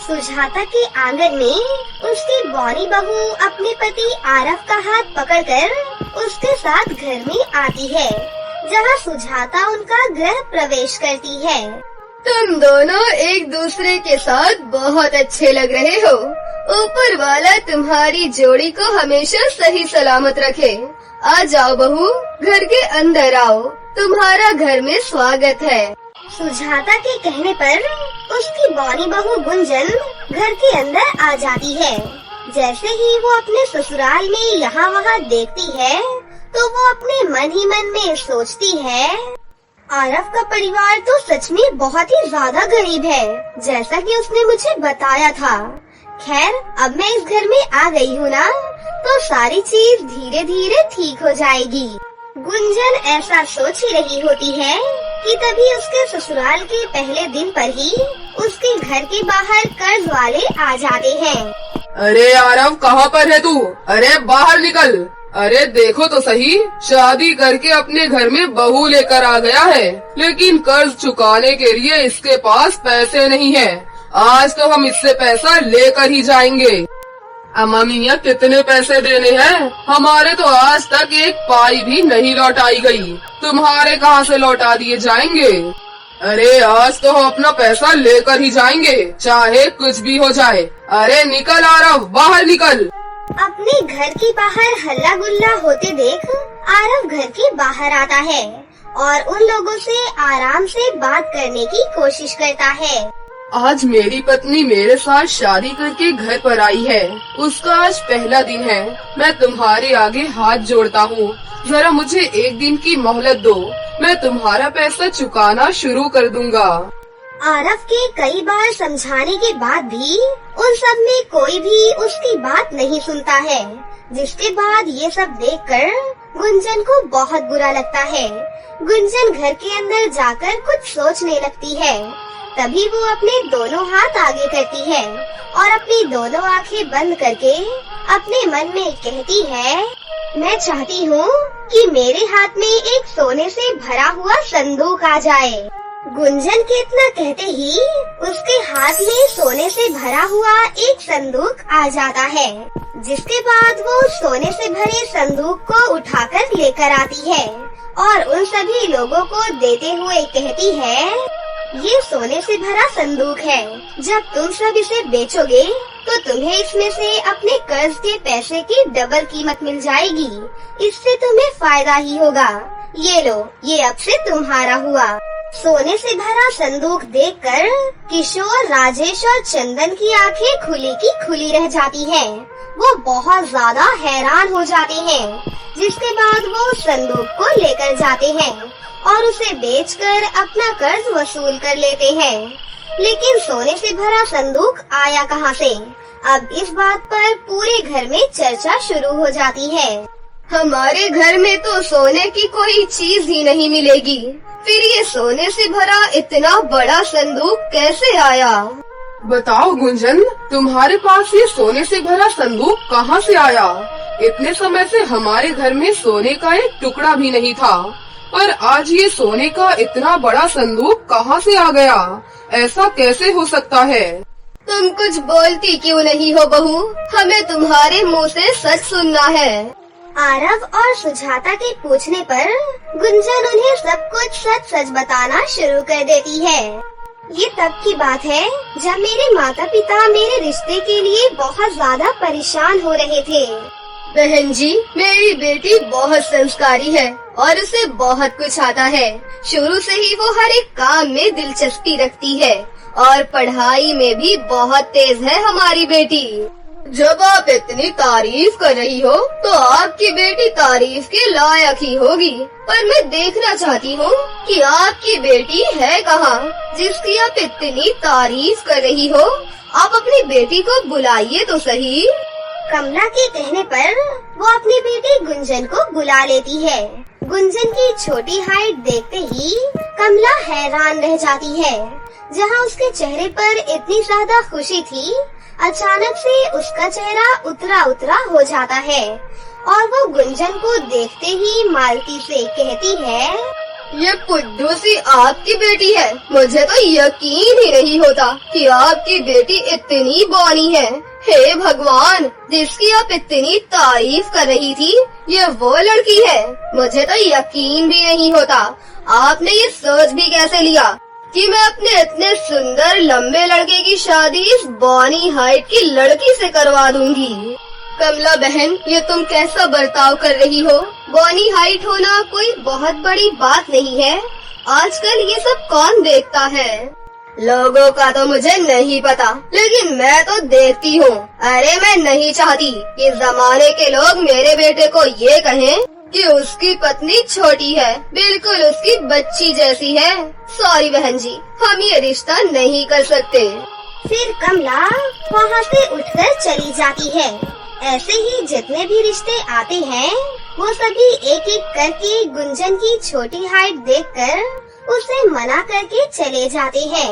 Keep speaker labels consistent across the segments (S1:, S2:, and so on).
S1: सुजाता के आंगन में उसकी बौनी बहू अपने पति आरव का हाथ पकड़कर उसके साथ घर में आती है, जहाँ सुजाता उनका गृह प्रवेश करती है।
S2: तुम दोनों एक दूसरे के साथ बहुत अच्छे लग रहे हो। ऊपर वाला तुम्हारी जोड़ी को हमेशा सही सलामत रखे। आ जाओ बहू, घर के अंदर आओ, तुम्हारा घर में स्वागत है।
S1: सुजाता के कहने पर उसकी बौनी बहू गुंजन घर के अंदर आ जाती है। जैसे ही वो अपने ससुराल में यहाँ वहाँ देखती है तो वो अपने मन ही मन में सोचती है, आरव का परिवार तो सच में बहुत ही ज्यादा गरीब है, जैसा कि उसने मुझे बताया था। खैर, अब मैं इस घर में आ गई हूँ ना, तो सारी चीज धीरे धीरे ठीक हो जाएगी। गुंजन ऐसा सोच ही रही होती है कि तभी उसके ससुराल के पहले दिन पर ही उसके घर के बाहर कर्ज वाले आ जाते हैं।
S3: अरे आरव, कहाँ पर है तू? अरे बाहर निकल। अरे देखो तो सही, शादी करके अपने घर में बहू लेकर आ गया है, लेकिन कर्ज चुकाने के लिए इसके पास पैसे नहीं है। आज तो हम इससे पैसा लेकर ही जाएंगे। अम्मा मियाँ, कितने पैसे देने हैं? हमारे तो आज तक एक पाई भी नहीं लौटाई गई, तुम्हारे कहाँ से लौटा दिए जाएंगे? अरे आज तो हम अपना पैसा लेकर ही जाएंगे, चाहे कुछ भी हो जाए। अरे निकल आरव, बाहर निकल।
S1: अपने घर के बाहर हल्ला गुल्ला होते देख आरव घर के बाहर आता है और उन लोगों से आराम से बात करने की कोशिश करता है।
S3: आज मेरी पत्नी मेरे साथ शादी करके घर पर आई है, उसका आज पहला दिन है। मैं तुम्हारे आगे हाथ जोड़ता हूँ, जरा मुझे एक दिन की मोहलत दो, मैं तुम्हारा पैसा चुकाना शुरू कर दूंगा।
S1: आरव के कई बार समझाने के बाद भी उन सब में कोई भी उसकी बात नहीं सुनता है, जिसके बाद ये सब देखकर गुंजन को बहुत बुरा लगता है। गुंजन घर के अंदर जाकर कुछ सोचने लगती है। तभी वो अपने दोनों हाथ आगे करती है और अपनी दोनों आंखें बंद करके अपने मन में कहती है, मैं चाहती हूँ कि मेरे हाथ में एक सोने से भरा हुआ संदूक आ जाए। गुंजन के इतना कहते ही उसके हाथ में सोने से भरा हुआ एक संदूक आ जाता है, जिसके बाद वो सोने से भरे संदूक को उठाकर लेकर आती है और उन सभी लोगों को देते हुए कहती है, ये सोने से भरा संदूक है, जब तुम सब इसे बेचोगे तो तुम्हें इसमें से अपने कर्ज के पैसे की डबल कीमत मिल जाएगी। इससे तुम्हें फायदा ही होगा। ये लो, ये अब से तुम्हारा हुआ। सोने से भरा संदूक देखकर किशोर, राजेश और चंदन की आंखें खुली की खुली रह जाती हैं। वो बहुत ज्यादा हैरान हो जाते हैं, जिसके बाद वो संदूक को लेकर जाते हैं और उसे बेचकर अपना कर्ज वसूल कर लेते हैं। लेकिन सोने से भरा संदूक आया कहाँ से? अब इस बात पर पूरे घर में चर्चा शुरू हो जाती है।
S2: हमारे घर में तो सोने की कोई चीज ही नहीं मिलेगी, फिर ये सोने से भरा इतना बड़ा संदूक कैसे आया?
S3: बताओ गुंजन, तुम्हारे पास ये सोने से भरा संदूक कहाँ से आया? इतने समय से हमारे घर में सोने का एक टुकड़ा भी नहीं था, पर आज ये सोने का इतना बड़ा संदूक कहाँ से आ गया? ऐसा कैसे हो सकता है?
S2: तुम कुछ बोलती क्यों नहीं हो बहू? हमें तुम्हारे मुंह से सच सुनना है।
S1: आरव और सुजाता के पूछने पर गुंजन उन्हें सब कुछ सच सच बताना शुरू कर देती है। ये तब की बात है जब मेरे माता पिता मेरे रिश्ते के लिए बहुत ज्यादा परेशान हो रहे थे।
S2: बहन जी, मेरी बेटी बहुत संस्कारी है और उसे बहुत कुछ आता है। शुरू से ही वो हर एक काम में दिलचस्पी रखती है और पढ़ाई में भी बहुत तेज है हमारी बेटी। जब आप इतनी तारीफ कर रही हो तो आपकी बेटी तारीफ के लायक ही होगी, पर मैं देखना चाहती हूँ कि आपकी बेटी है कहाँ जिसकी आप इतनी तारीफ कर रही हो। आप अपनी बेटी को बुलाइए तो सही।
S1: कमला के कहने पर वो अपनी बेटी गुंजन को बुला लेती है। गुंजन की छोटी हाइट देखते ही कमला हैरान रह जाती है। जहाँ उसके चेहरे पर इतनी ज्यादा खुशी थी, अचानक से उसका चेहरा उतरा उतरा हो जाता है और वो गुंजन को देखते ही मालती से कहती है,
S2: ये पुड्डू सी आपकी बेटी है। मुझे तो यकीन ही नहीं होता कि आपकी बेटी इतनी बौनी है। हे भगवान, जिसकी आप इतनी तारीफ कर रही थी, ये वो लड़की है। मुझे तो यकीन भी नहीं होता। आपने ये सोच भी कैसे लिया कि मैं अपने इतने सुंदर लंबे लड़के की शादी इस बौनी हाइट की लड़की से करवा दूंगी। कमला बहन, ये तुम कैसा बर्ताव कर रही हो? बौनी हाइट होना कोई बहुत बड़ी बात नहीं है। आजकल ये सब कौन देखता है? लोगों का तो मुझे नहीं पता, लेकिन मैं तो देखती हूँ। अरे मैं नहीं चाहती कि जमाने के लोग मेरे बेटे को ये कहें कि उसकी पत्नी छोटी है, बिल्कुल उसकी बच्ची जैसी है। सॉरी बहन जी, हम ये रिश्ता नहीं कर सकते।
S1: फिर कमला वहाँ से उठकर चली जाती है। ऐसे ही जितने भी रिश्ते आते हैं, वो सभी एक एक करके गुंजन की छोटी हाइट देखकर उसे मना करके चले जाते हैं।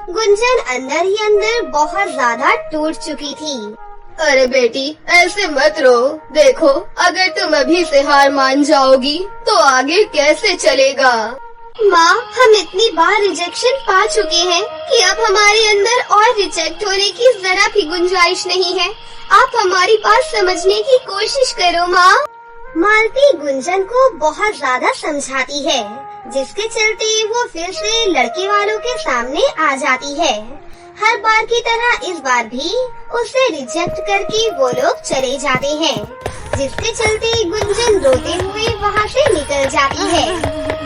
S1: गुंजन अंदर ही अंदर बहुत ज्यादा टूट चुकी थी।
S2: अरे बेटी, ऐसे मत रो। देखो, अगर तुम अभी से हार मान जाओगी तो आगे कैसे चलेगा?
S1: माँ, हम इतनी बार रिजेक्शन पा चुके हैं कि अब हमारे अंदर और रिजेक्ट होने की जरा भी गुंजाइश नहीं है। आप हमारी बात समझने की कोशिश करो माँ। मालती गुंजन को बहुत ज्यादा समझाती है, जिसके चलते वो फिर से लड़के वालों के सामने आ जाती है। हर बार की तरह इस बार भी उसे रिजेक्ट करके वो लोग चले जाते हैं, जिसके चलते गुंजन रोते हुए वहाँ से निकल जाती है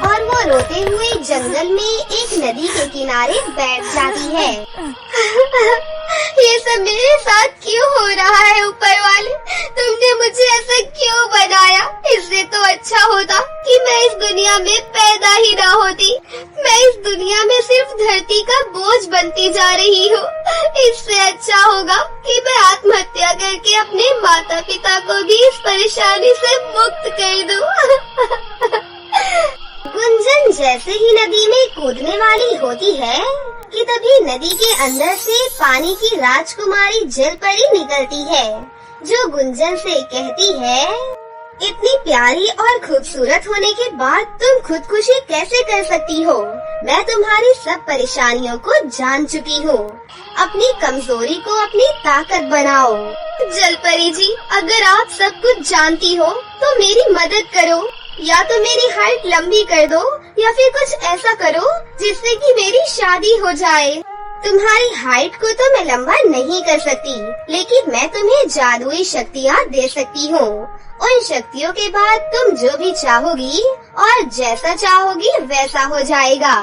S1: और वो रोते हुए जंगल में एक नदी के किनारे बैठ जाती है।
S2: ये सब मेरे साथ क्यों हो रहा है? ऊपर वाले, तुमने मुझे ऐसा क्यों बनाया? इससे तो अच्छा होता कि मैं इस दुनिया में पैदा ही ना होती। मैं इस दुनिया में सिर्फ धरती का बोझ बनती जा रही हूँ। इससे अच्छा होगा कि मैं आत्महत्या करके अपने माता पिता को भी इस परेशानी से मुक्त कर दूँ।
S1: गुंजन जैसे ही नदी में कूदने वाली होती है कि तभी नदी के अंदर से पानी की राजकुमारी जलपरी निकलती है, जो गुंजन से कहती है, इतनी प्यारी और खूबसूरत होने के बाद तुम खुदकुशी कैसे कर सकती हो? मैं तुम्हारी सब परेशानियों को जान चुकी हूँ। अपनी कमजोरी को अपनी ताकत बनाओ।
S2: जलपरी जी, अगर आप सब कुछ जानती हो तो मेरी मदद करो। या तो मेरी हाइट लंबी कर दो या फिर कुछ ऐसा करो जिससे कि मेरी शादी हो जाए।
S1: तुम्हारी हाइट को तो मैं लंबा नहीं कर सकती, लेकिन मैं तुम्हें जादुई शक्तियाँ दे सकती हूँ। उन शक्तियों के बाद तुम जो भी चाहोगी और जैसा चाहोगी वैसा हो जाएगा।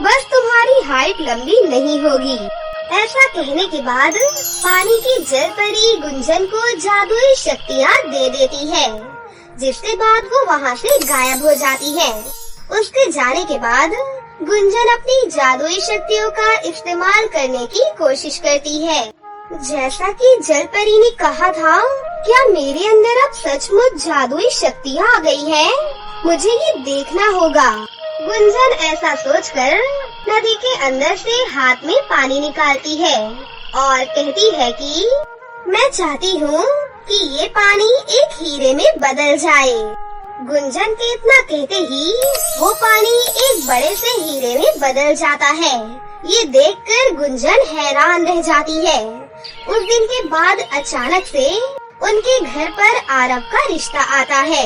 S1: बस तुम्हारी हाइट लंबी नहीं होगी। ऐसा कहने के बाद पानी की जलपरी गुंजन को जादुई शक्तियाँ दे देती है, जिसके बाद वो वहाँ से गायब हो जाती है। उसके जाने के बाद गुंजन अपनी जादुई शक्तियों का इस्तेमाल करने की कोशिश करती है। जैसा कि जलपरी ने कहा था, क्या मेरे अंदर अब सचमुच जादुई शक्तियाँ आ गई हैं? मुझे ये देखना होगा। गुंजन ऐसा सोचकर नदी के अंदर से हाथ में पानी निकालती है और कहती है कि मैं चाहती हूँ कि ये पानी एक हीरे में बदल जाए। गुंजन के इतना कहते ही वो पानी एक बड़े से हीरे में बदल जाता है। ये देखकर गुंजन हैरान रह जाती है। उस दिन के बाद अचानक से उनके घर पर आरव का रिश्ता आता है।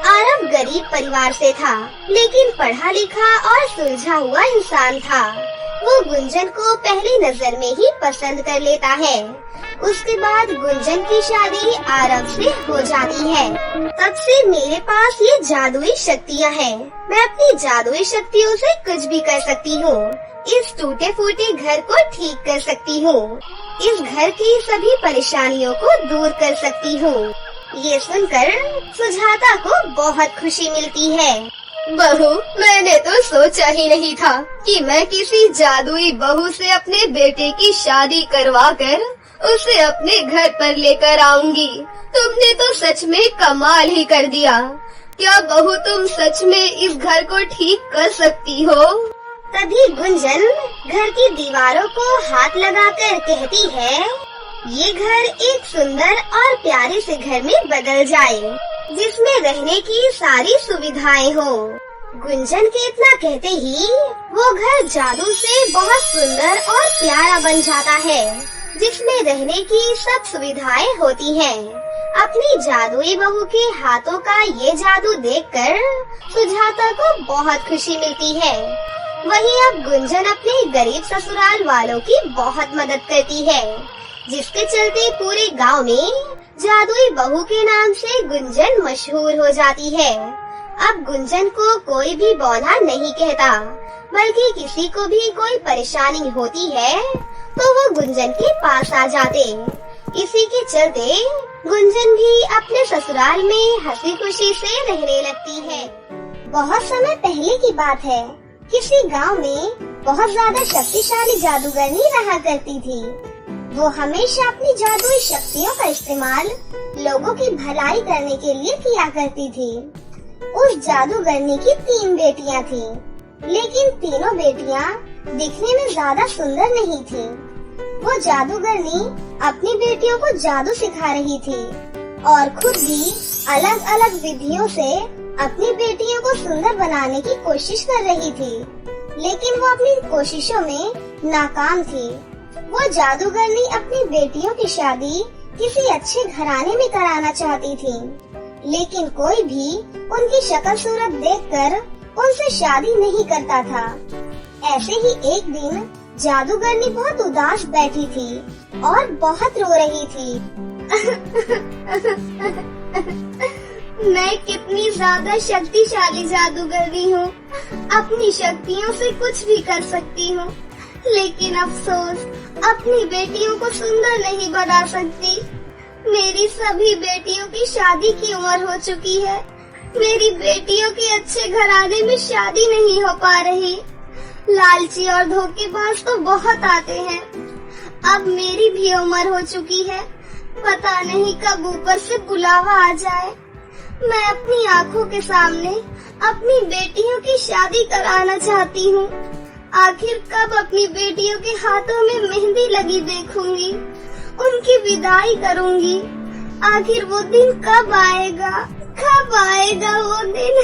S1: आरव गरीब परिवार से था, लेकिन पढ़ा लिखा और सुलझा हुआ इंसान था। वो गुंजन को पहली नजर में ही पसंद कर लेता है। उसके बाद गुंजन की शादी आरव से हो जाती है। तब से मेरे पास ये जादुई शक्तियाँ हैं। मैं अपनी जादुई शक्तियों से कुछ भी कर सकती हूँ। इस टूटे फूटे घर को ठीक कर सकती हूँ। इस घर की सभी परेशानियों को दूर कर सकती हूँ। ये सुनकर सुजाता को बहुत खुशी मिलती है।
S2: बहू, मैंने तो सोचा ही नहीं था कि मैं किसी जादुई बहू से अपने बेटे की शादी करवा कर उसे अपने घर पर लेकर आऊंगी। तुमने तो सच में कमाल ही कर दिया। क्या बहू, तुम सच में इस घर को ठीक कर सकती हो?
S1: तभी गुंजन घर की दीवारों को हाथ लगाकर कहती है, ये घर एक सुंदर और प्यारे से घर में बदल जाए, जिसमें रहने की सारी सुविधाएं हो। गुंजन के इतना कहते ही वो घर जादू से बहुत सुंदर और प्यारा बन जाता है, जिसमें रहने की सब सुविधाएं होती हैं। अपनी जादुई बहू के हाथों का ये जादू देखकर सुजाता को बहुत खुशी मिलती है। वहीं अब गुंजन अपने गरीब ससुराल वालों की बहुत मदद करती है, जिसके चलते पूरे गांव में जादुई बहू के नाम से गुंजन मशहूर हो जाती है। अब गुंजन को कोई भी बौना नहीं कहता, बल्कि किसी को भी कोई परेशानी होती है तो वो गुंजन के पास आ जाते। इसी के चलते गुंजन भी अपने ससुराल में हंसी खुशी से रहने लगती है। बहुत समय पहले की बात है, किसी गांव में बहुत ज्यादा शक्तिशाली जादूगरनी रहा करती थी। वो हमेशा अपनी जादुई शक्तियों का इस्तेमाल लोगों की भलाई करने के लिए किया करती थी। उस जादूगरनी की 3 बेटियां थीं, लेकिन तीनों बेटियां दिखने में ज्यादा सुंदर नहीं थीं। वो जादूगरनी अपनी बेटियों को जादू सिखा रही थी और खुद भी अलग अलग विधियों से अपनी बेटियों को सुंदर बनाने की कोशिश कर रही थी, लेकिन वो अपनी कोशिशों में नाकाम थी। वो जादूगरनी अपनी बेटियों की शादी किसी अच्छे घराने में कराना चाहती थी, लेकिन कोई भी उनकी शक्ल सूरत देखकर उनसे शादी नहीं करता था। ऐसे ही एक दिन जादूगरनी बहुत उदास बैठी थी और बहुत रो रही थी। मैं कितनी ज्यादा शक्तिशाली जादूगरनी हूँ, अपनी शक्तियों से कुछ भी कर सकती हूँ, लेकिन अफसोस अपनी बेटियों को सुंदर नहीं बना सकती। मेरी सभी बेटियों की शादी की उम्र हो चुकी है, मेरी बेटियों की अच्छे घराने में शादी नहीं हो पा रही। लालची और धोखेबाज तो बहुत आते हैं। अब मेरी भी उम्र हो चुकी है, पता नहीं कब ऊपर से बुलावा आ जाए। मैं अपनी आँखों के सामने अपनी बेटियों की शादी कराना चाहती हूँ। आखिर कब अपनी बेटियों के हाथों में मेहंदी लगी देखूंगी, उनकी विदाई करूंगी। आखिर वो दिन कब आएगा वो दिन।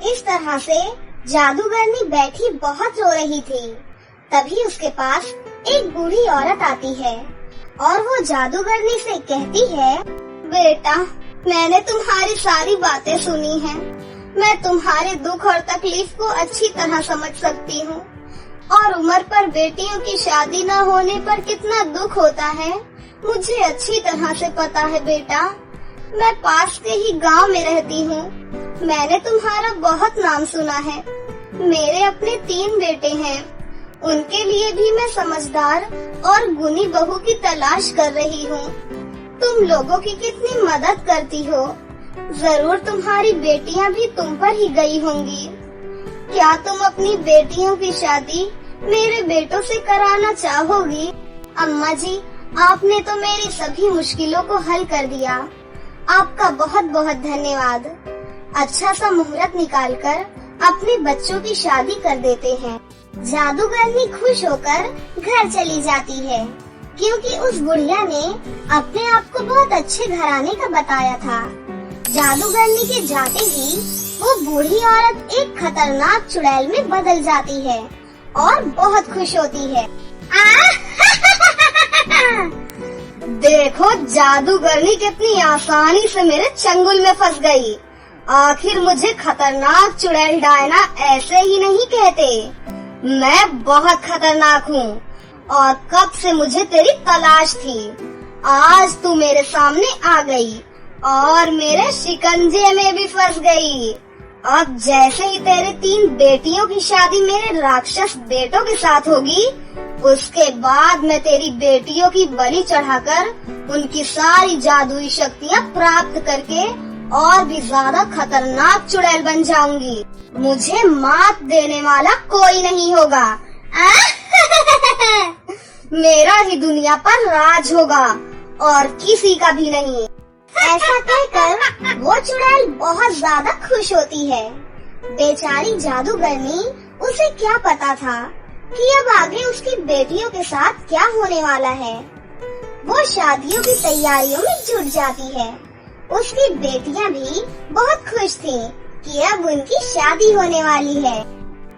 S1: इस तरह से जादूगरनी बैठी बहुत रो रही थी। तभी उसके पास एक बूढ़ी औरत आती है और वो जादूगरनी से कहती है, बेटा, मैंने तुम्हारी सारी बातें सुनी हैं। मैं तुम्हारे दुख और तकलीफ को अच्छी तरह समझ सकती हूँ और उम्र पर बेटियों की शादी न होने पर कितना दुख होता है मुझे अच्छी तरह से पता है बेटा। मैं पास के ही गांव में रहती हूँ। मैंने तुम्हारा बहुत नाम सुना है। मेरे अपने 3 बेटे हैं, उनके लिए भी मैं समझदार और गुणी बहू की तलाश कर रही हूँ। तुम लोगों की कितनी मदद करती हो, जरूर तुम्हारी बेटियाँ भी तुम पर ही गई होंगी। क्या तुम अपनी बेटियों की शादी मेरे बेटों से कराना चाहोगी? अम्मा जी, आपने तो मेरी सभी मुश्किलों को हल कर दिया। आपका बहुत बहुत धन्यवाद। अच्छा सा मुहूर्त निकालकर अपने बच्चों की शादी कर देते हैं। जादूगरनी खुश होकर घर चली जाती है, क्योंकि उस बुढ़िया ने अपने आप को बहुत अच्छे घराने का बताया था। जादूगरनी के जाते ही वो बूढ़ी औरत एक खतरनाक चुड़ैल में बदल जाती है और बहुत खुश होती है। देखो, जादूगरनी कितनी आसानी से मेरे चंगुल में फंस गई। आखिर मुझे खतरनाक चुड़ैल डायना ऐसे ही नहीं कहते। मैं बहुत खतरनाक हूँ और कब से मुझे तेरी तलाश थी। आज तू मेरे सामने आ गई और मेरे शिकंजे में भी फंस गई। अब जैसे ही तेरे 3 बेटियों की शादी मेरे राक्षस बेटों के साथ होगी, उसके बाद मैं तेरी बेटियों की बलि चढ़ाकर उनकी सारी जादुई शक्तियाँ प्राप्त करके और भी ज्यादा खतरनाक चुड़ैल बन जाऊंगी। मुझे मात देने वाला कोई नहीं होगा। मेरा ही दुनिया पर राज होगा और किसी का भी नहीं। ऐसा कहकर वो चुड़ैल बहुत ज्यादा खुश होती है। बेचारी जादूगरनी, उसे क्या पता था कि अब आगे उसकी बेटियों के साथ क्या होने वाला है। वो शादियों की तैयारियों में जुट जाती है। उसकी बेटियां भी बहुत खुश थीं कि अब उनकी शादी होने वाली है।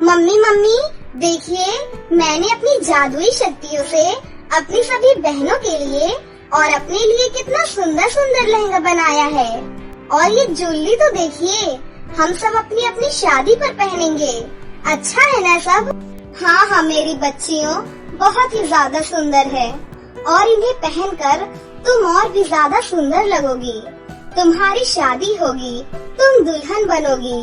S1: मम्मी मम्मी देखिए, मैंने अपनी जादुई शक्तियों से अपनी सभी बहनों के लिए और अपने लिए कितना सुंदर सुंदर लहंगा बनाया है। और ये ज्वेलरी तो देखिए, हम सब अपनी अपनी शादी पर पहनेंगे। अच्छा है ना सब? हाँ हाँ मेरी बच्चियों, बहुत ही ज्यादा सुंदर है और इन्हें पहनकर तुम और भी ज्यादा सुंदर लगोगी। तुम्हारी शादी होगी, तुम दुल्हन बनोगी,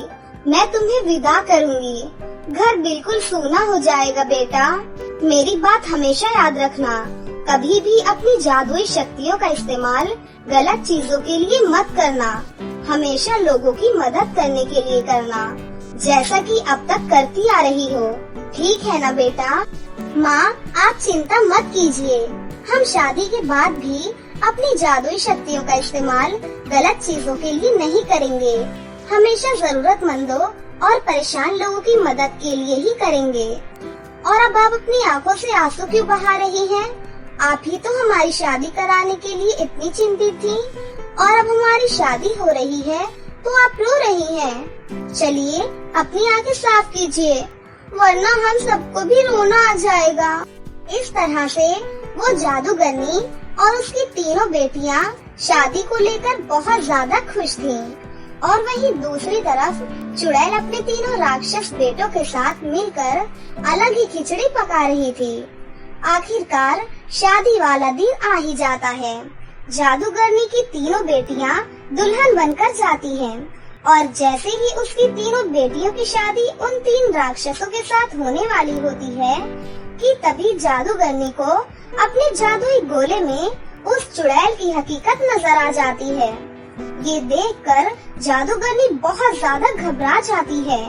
S1: मैं तुम्हें विदा करूंगी। घर बिल्कुल सूना हो जाएगा बेटा। मेरी बात हमेशा याद रखना, कभी भी अपनी जादुई शक्तियों का इस्तेमाल गलत चीजों के लिए मत करना। हमेशा लोगों की मदद करने के लिए करना, जैसा कि अब तक करती आ रही हो। ठीक है ना बेटा? माँ, आप चिंता मत कीजिए, हम शादी के बाद भी अपनी जादुई शक्तियों का इस्तेमाल गलत चीजों के लिए नहीं करेंगे। हमेशा जरूरतमंदों और परेशान लोगों की मदद के लिए ही करेंगे। और अब आप अपनी आंखों से आंसू क्यों बहा रही हैं? आप ही तो हमारी शादी कराने के लिए इतनी चिंतित थी और अब हमारी शादी हो रही है तो आप रो रही हैं। चलिए अपनी आंखें साफ कीजिए, वरना हम सबको भी रोना आ जाएगा। इस तरह से वो जादूगरनी और उसकी तीनों बेटियां शादी को लेकर बहुत ज्यादा खुश थीं। और वहीं दूसरी तरफ चुड़ैल अपने तीनों राक्षस बेटों के साथ मिलकर अलग ही खिचड़ी पका रही थी। आखिरकार शादी वाला दिन आ ही जाता है। जादूगरनी की तीनों बेटियां दुल्हन बनकर जाती हैं और जैसे ही उसकी तीनों बेटियों की शादी उन तीन राक्षसों के साथ होने वाली होती है कि तभी जादूगरनी को अपने जादुई गोले में उस चुड़ैल की हकीकत नजर आ जाती है। ये देखकर जादूगरनी बहुत ज्यादा घबरा जाती है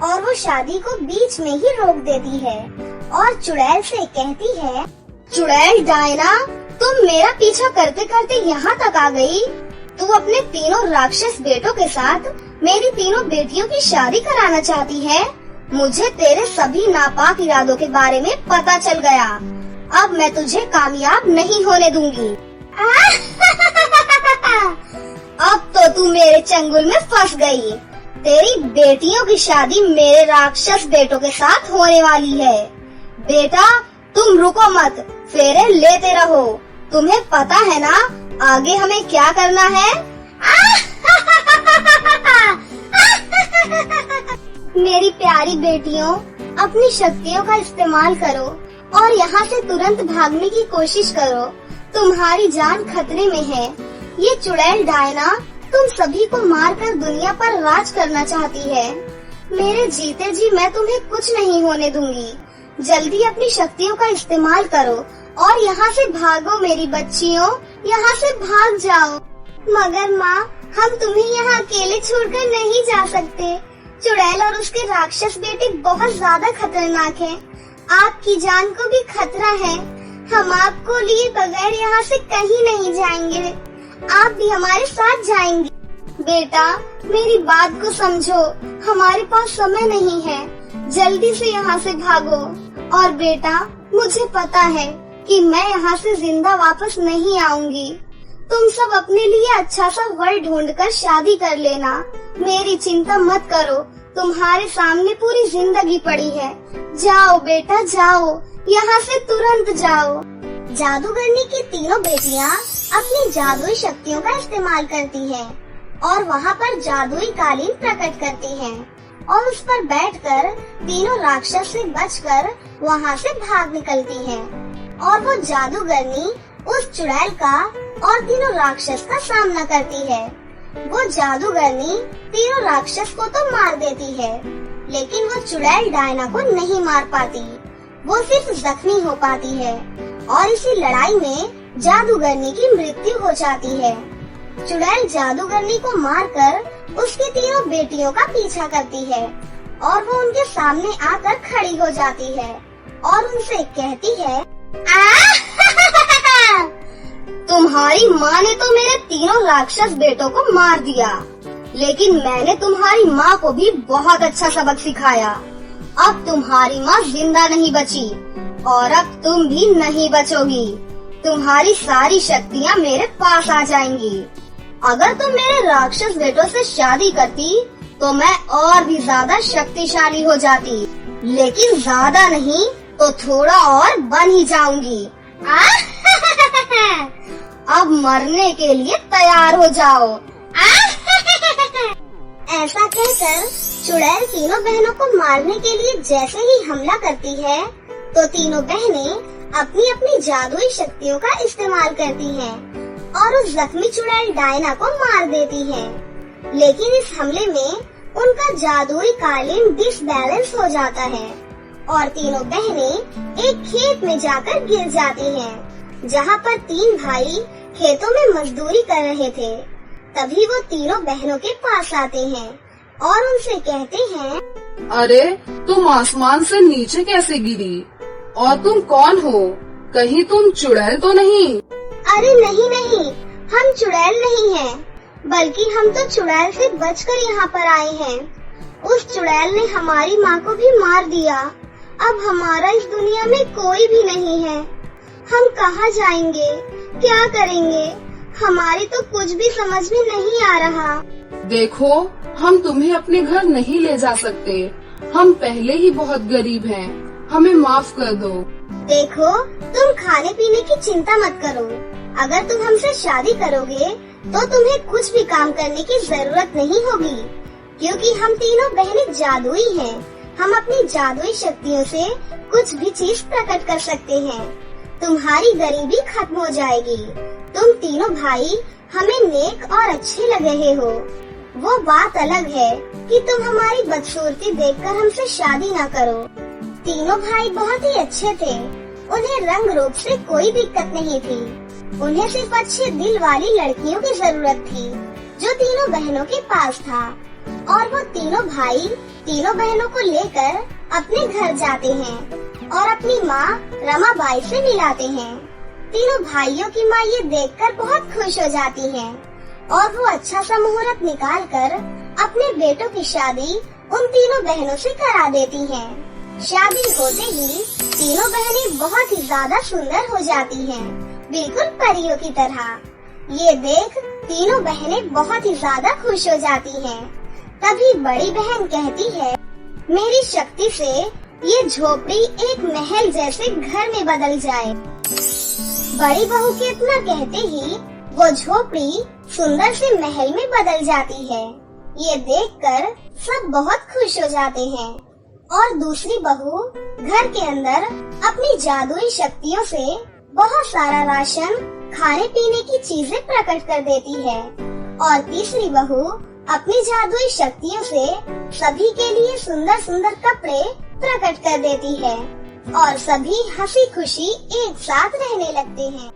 S1: और वो शादी को बीच में ही रोक देती है और चुड़ैल से कहती है, चुड़ैल डायना, तुम मेरा पीछा करते करते यहाँ तक आ गई। तू अपने तीनों राक्षस बेटों के साथ मेरी तीनों बेटियों की शादी कराना चाहती है। मुझे तेरे सभी नापाक इरादों के बारे में पता चल गया। अब मैं तुझे कामयाब नहीं होने दूंगी। अब तो तू मेरे चंगुल में फंस गई। तेरी बेटियों की शादी मेरे राक्षस बेटों के साथ होने वाली है। बेटा, तुम रुको मत, फेरे लेते रहो। तुम्हें पता है ना आगे हमें क्या करना है? मेरी प्यारी बेटियों, अपनी शक्तियों का इस्तेमाल करो और यहाँ से तुरंत भागने की कोशिश करो। तुम्हारी जान खतरे में है। ये चुड़ैल डायना तुम सभी को मारकर दुनिया पर राज करना चाहती है। मेरे जीते जी मैं तुम्हें कुछ नहीं होने दूंगी। जल्दी अपनी शक्तियों का इस्तेमाल करो और यहाँ से भागो मेरी बच्चियों, यहाँ से भाग जाओ। मगर माँ, हम तुम्हें यहाँ अकेले छोड़कर नहीं जा सकते। चुड़ैल और उसके राक्षस बेटे बहुत ज्यादा खतरनाक हैं। आपकी जान को भी खतरा है। हम आपको लिए बगैर यहाँ से कहीं नहीं जाएंगे। आप भी हमारे साथ जाएंगे। बेटा, मेरी बात को समझो, हमारे पास समय नहीं है। जल्दी से यहाँ से भागो। और बेटा, मुझे पता है कि मैं यहाँ से जिंदा वापस नहीं आऊंगी। तुम सब अपने लिए अच्छा सा वर ढूंढकर शादी कर लेना। मेरी चिंता मत करो, तुम्हारे सामने पूरी जिंदगी पड़ी है। जाओ बेटा जाओ, यहाँ से तुरंत जाओ। जादूगरनी की तीनों बेटियाँ अपनी जादुई शक्तियों का इस्तेमाल करती हैं और वहाँ पर जादुई कालीन प्रकट करती हैं और उस पर बैठकर तीनों राक्षस से बचकर वहाँ से भाग निकलती हैं। और वो जादूगरनी उस चुड़ैल का और तीनों राक्षस का सामना करती है। वो जादूगरनी तीनों राक्षस को तो मार देती है, लेकिन वो चुड़ैल डायना को नहीं मार पाती। वो सिर्फ जख्मी हो पाती है और इसी लड़ाई में जादूगरनी की मृत्यु हो जाती है। चुड़ैल जादूगरनी को मारकर उसकी तीनों बेटियों का पीछा करती है और वो उनके सामने आकर खड़ी हो जाती है और उनसे कहती है, तुम्हारी माँ ने तो मेरे तीनों राक्षस बेटों को मार दिया, लेकिन मैंने तुम्हारी माँ को भी बहुत अच्छा सबक सिखाया। अब तुम्हारी माँ जिंदा नहीं बची और अब तुम भी नहीं बचोगी। तुम्हारी सारी शक्तियाँ मेरे पास आ जाएंगी। अगर तुम मेरे राक्षस बेटों से शादी करती तो मैं और भी ज्यादा शक्तिशाली हो जाती, लेकिन ज्यादा नहीं तो थोड़ा और बन ही जाऊंगी। अब मरने के लिए तैयार हो जाओ। ऐसा कहकर चुड़ैल तीनों बहनों को मारने के लिए जैसे ही हमला करती है, तो तीनों बहनें अपनी अपनी जादुई शक्तियों का इस्तेमाल करती हैं और उस जख्मी चुड़ैल डायना को मार देती हैं। लेकिन इस हमले में उनका जादुई कालीन डिसबैलेंस हो जाता है और तीनों बहनें एक खेत में जाकर गिर जाती हैं, जहाँ पर तीन भाई खेतों में मजदूरी कर रहे थे। तभी वो तीनों बहनों के पास आते हैं और उनसे कहते हैं,
S3: अरे तुम आसमान से नीचे कैसे गिरी? और तुम कौन हो? कहीं तुम चुड़ैल तो नहीं?
S1: अरे नहीं नहीं, हम चुड़ैल नहीं हैं, बल्कि हम तो चुड़ैल से बचकर यहाँ पर आए हैं। उस चुड़ैल ने हमारी माँ को भी मार दिया। अब हमारा इस दुनिया में कोई भी नहीं है। हम कहाँ जाएंगे, क्या करेंगे? हमारी तो कुछ भी समझ में नहीं आ रहा।
S3: देखो, हम तुम्हें अपने घर नहीं ले जा सकते। हम पहले ही बहुत गरीब हैं। हमें माफ कर दो।
S1: देखो, तुम खाने पीने की चिंता मत करो। अगर तुम हमसे शादी करोगे तो तुम्हें कुछ भी काम करने की जरूरत नहीं होगी, क्योंकि हम तीनों बहनें जादुई हैं। हम अपनी जादुई शक्तियों से कुछ भी चीज प्रकट कर सकते हैं। तुम्हारी गरीबी खत्म हो जाएगी। तुम तीनों भाई हमें नेक और अच्छे लग रहे हो। वो बात अलग है कि तुम हमारी बदसूरती देखकर हमसे शादी ना करो। तीनों भाई बहुत ही अच्छे थे। उन्हें रंग रूप से कोई दिक्कत नहीं थी। उन्हें सिर्फ अच्छे दिल वाली लड़कियों की जरूरत थी, जो तीनों बहनों के पास था। और वो तीनों भाई तीनों बहनों को लेकर अपने घर जाते हैं और अपनी माँ रमाबाई से मिलाते हैं। तीनों भाइयों की माँ ये देखकर बहुत खुश हो जाती है और वो अच्छा सा मुहूर्त निकाल कर अपने बेटों की शादी उन तीनों बहनों से करा देती हैं। शादी होते ही तीनों बहनें बहुत ही ज्यादा सुंदर हो जाती हैं, बिल्कुल परियों की तरह। ये देख तीनों बहनें बहुत ही ज्यादा खुश हो जाती हैं। तभी बड़ी बहन कहती है, मेरी शक्ति से ये झोपड़ी एक महल जैसे घर में बदल जाए। बड़ी बहू के इतना कहते ही वो झोपड़ी सुंदर से महल में बदल जाती है। ये देखकर सब बहुत खुश हो जाते हैं और दूसरी बहू घर के अंदर अपनी जादुई शक्तियों से बहुत सारा राशन, खाने पीने की चीजें प्रकट कर देती है और तीसरी बहू अपनी जादुई शक्तियों से सभी के लिए सुंदर सुंदर कपड़े प्रकट कर देती है और सभी हंसी खुशी एक साथ रहने लगते हैं।